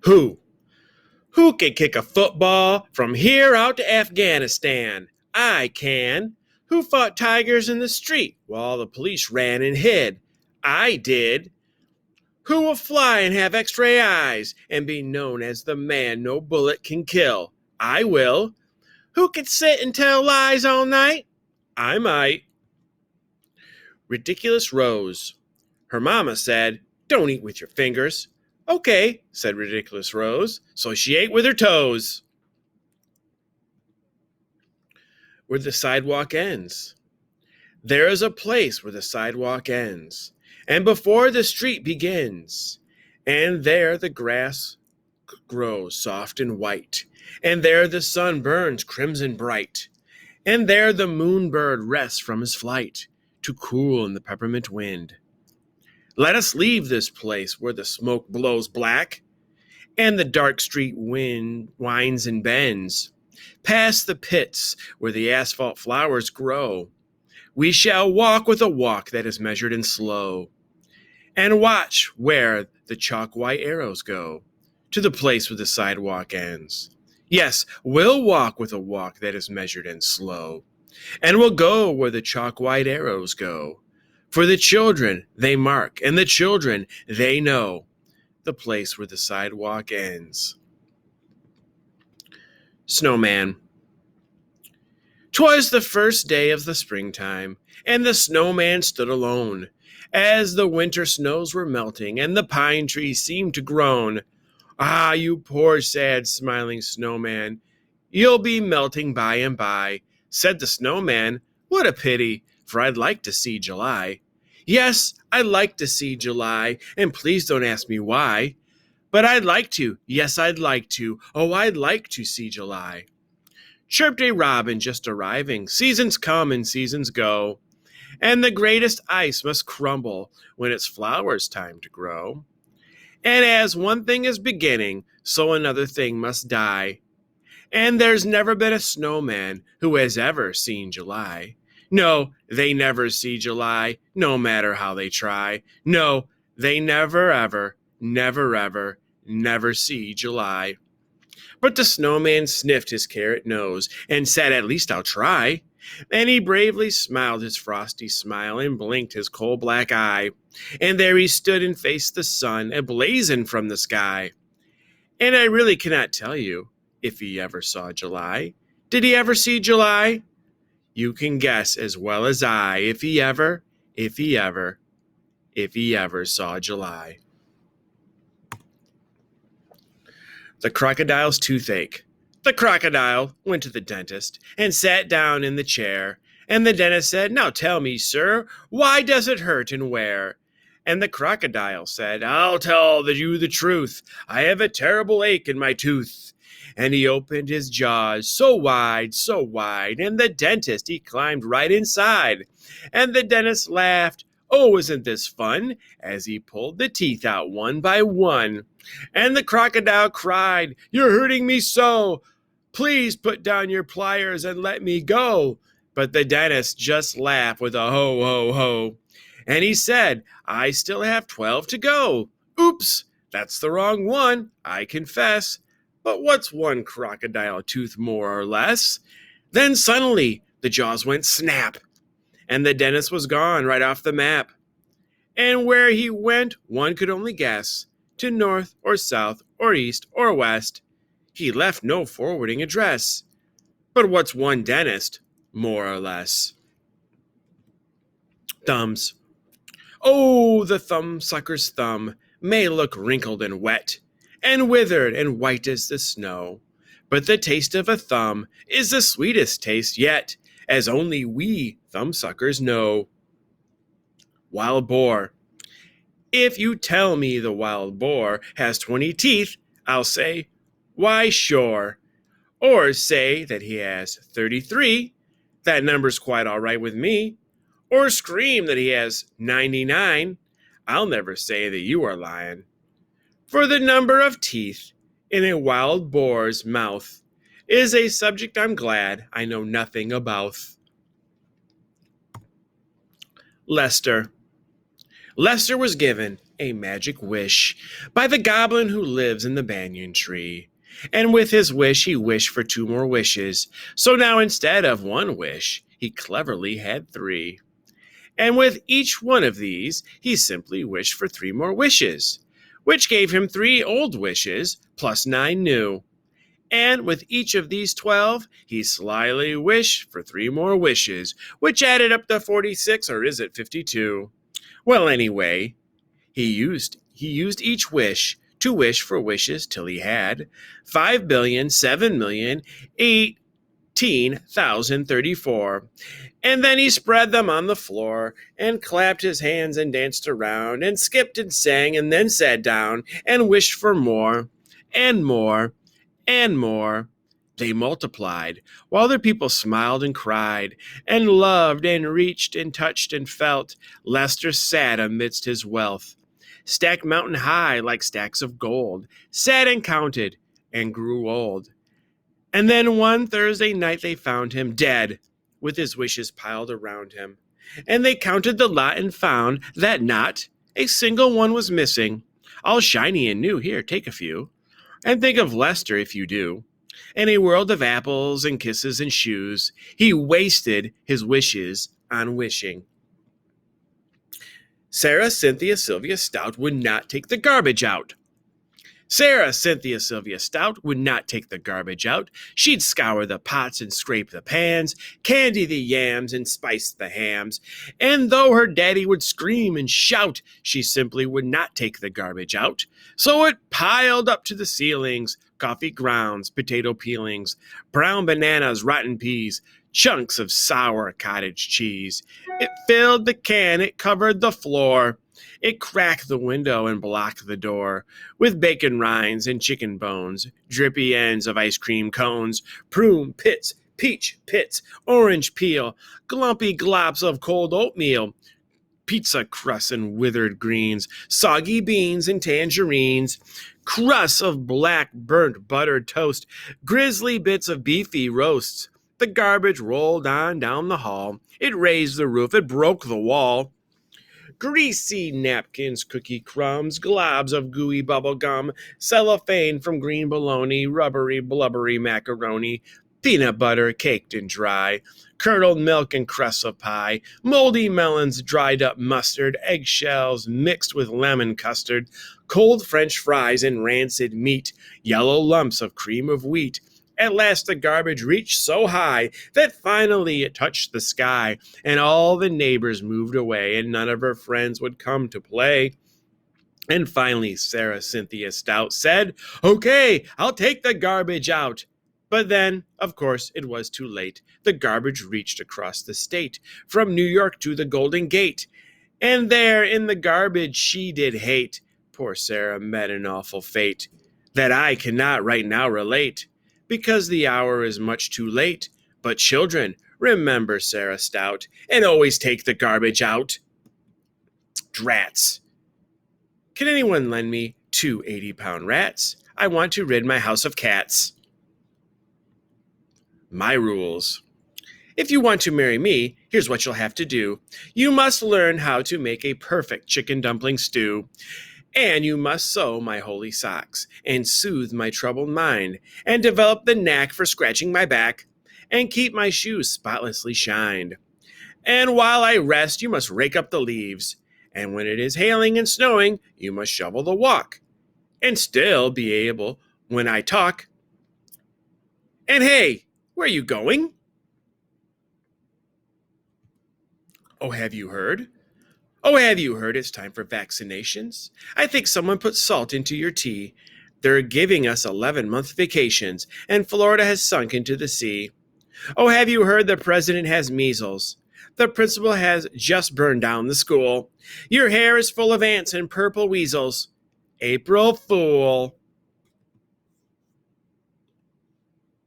Who? Who can kick a football from here out to Afghanistan? I can. Who fought tigers in the street while the police ran and hid? I did. Who will fly and have x-ray eyes and be known as the man no bullet can kill? I will. Who can sit and tell lies all night? I might. Ridiculous Rose. Her mama said, "Don't eat with your fingers." "Okay," said Ridiculous Rose, so she ate with her toes. Where the sidewalk ends. There is a place where the sidewalk ends, and before the street begins, and there the grass grows soft and white, and there the sun burns crimson bright, and there the moonbird rests from his flight to cool in the peppermint wind. Let us leave this place where the smoke blows black, and the dark street wind winds and bends, past the pits where the asphalt flowers grow. We shall walk with a walk that is measured and slow, and watch where the chalk white arrows go, to the place where the sidewalk ends. Yes, we'll walk with a walk that is measured and slow, and we'll go where the chalk white arrows go. For the children, they mark, and the children, they know the place where the sidewalk ends. Snowman. 'Twas the first day of the springtime, and the snowman stood alone, as the winter snows were melting, and the pine trees seemed to groan. "Ah, you poor, sad, smiling snowman, you'll be melting by and by," said the snowman. "What a pity, for I'd like to see July. Yes, I'd like to see July, and please don't ask me why. But I'd like to, yes, I'd like to, oh, I'd like to see July." Chirped a robin just arriving. Seasons come and seasons go, and the greatest ice must crumble when it's flowers' time to grow. And as one thing is beginning, so another thing must die. And there's never been a snowman who has ever seen July. No, they never see July, no matter how they try. No, they never ever, never see July. But the snowman sniffed his carrot nose and said, "At least I'll try." And he bravely smiled his frosty smile and blinked his coal-black eye. And there he stood and faced the sun, a-blazing from the sky. And I really cannot tell you if he ever saw July. Did he ever see July? You can guess as well as I if he ever saw July. The crocodile's toothache. The crocodile went to the dentist and sat down in the chair. And the dentist said, "Now tell me, sir, why does it hurt and where?" And the crocodile said, "I'll tell you the truth. I have a terrible ache in my tooth." And he opened his jaws so wide, and the dentist, he climbed right inside. And the dentist laughed, "Oh, isn't this fun?" as he pulled the teeth out one by one. And the crocodile cried, "You're hurting me so. Please put down your pliers and let me go." But the dentist just laughed with a ho, ho, ho. And he said, "I still have 12 to go. Oops, that's the wrong one, I confess. But what's one crocodile tooth more or less?" Then suddenly the jaws went snap, and the dentist was gone right off the map. And where he went, one could only guess, to north or south or east or west. He left no forwarding address. But what's one dentist, more or less? Thumbs. Oh, the thumbsucker's thumb may look wrinkled and wet, and withered and white as the snow, but the taste of a thumb is the sweetest taste yet, as only we thumbsuckers know. Wild boar. If you tell me the wild boar has 20 teeth, I'll say, "Why, sure." Or say that he has 33, that number's quite all right with me. Or scream that he has 99, I'll never say that you are lying. For the number of teeth in a wild boar's mouth is a subject I'm glad I know nothing about. Lester. Lester was given a magic wish by the goblin who lives in the banyan tree. And with his wish, he wished for 2 more wishes. So now instead of 1 wish, he cleverly had 3. And with each one of these, he simply wished for 3 more wishes, which gave him 3 old wishes plus 9 new. And with each of these 12, he slyly wished for 3 more wishes, which added up to 46, or is it 52? Well, anyway, he used each wish to wish for wishes till he had 5,7,018,034. And then he spread them on the floor and clapped his hands and danced around and skipped and sang and then sat down and wished for more and more and more. They multiplied, while their people smiled and cried, and loved and reached and touched and felt. Lester sat amidst his wealth, stacked mountain high like stacks of gold, sat and counted and grew old. And then one Thursday night they found him dead, with his wishes piled around him. And they counted the lot and found that not a single one was missing. All shiny and new. Here, take a few. And think of Lester if you do. In a world of apples and kisses and shoes, he wasted his wishes on wishing. Sarah Cynthia Sylvia Stout would not take the garbage out. Sarah Cynthia Sylvia Stout would not take the garbage out. She'd scour the pots and scrape the pans, candy the yams and spice the hams. And though her daddy would scream and shout, she simply would not take the garbage out. So it piled up to the ceilings, coffee grounds, potato peelings, brown bananas, rotten peas, chunks of sour cottage cheese. It filled the can, it covered the floor. It cracked the window and blocked the door with bacon rinds and chicken bones, drippy ends of ice cream cones, prune pits, peach pits, orange peel, glumpy glops of cold oatmeal, pizza crusts and withered greens, soggy beans and tangerines, crusts of black burnt buttered toast, grisly bits of beefy roasts. The garbage rolled on down the hall. It raised the roof. It broke the wall. Greasy napkins, cookie crumbs, globs of gooey bubble gum, cellophane from green bologna, rubbery, blubbery macaroni, peanut butter caked and dry, curdled milk and crusts of pie, moldy melons, dried up mustard, eggshells mixed with lemon custard, cold French fries and rancid meat, yellow lumps of cream of wheat. At last the garbage reached so high that finally it touched the sky, and all the neighbors moved away, and none of her friends would come to play. And finally Sarah Cynthia Stout said, "Okay, I'll take the garbage out." But then, of course, it was too late. The garbage reached across the state, from New York to the Golden Gate. And there in the garbage she did hate. Poor Sarah met an awful fate that I cannot right now relate, because the hour is much too late. But children, remember Sarah Stout, and always take the garbage out. Drats. Can anyone lend me 2 80-pound rats? I want to rid my house of cats. My rules. If you want to marry me, here's what you'll have to do. You must learn how to make a perfect chicken dumpling stew. And you must sew my holy socks, and soothe my troubled mind, and develop the knack for scratching my back, and keep my shoes spotlessly shined. And while I rest, you must rake up the leaves, and when it is hailing and snowing, you must shovel the walk, and still be able when I talk. And hey, where are you going? Oh, have you heard? Oh, have you heard it's time for vaccinations? I think someone put salt into your tea. They're giving us 11-month vacations, and Florida has sunk into the sea. Oh, have you heard the president has measles? The principal has just burned down the school. Your hair is full of ants and purple weasels. April Fool.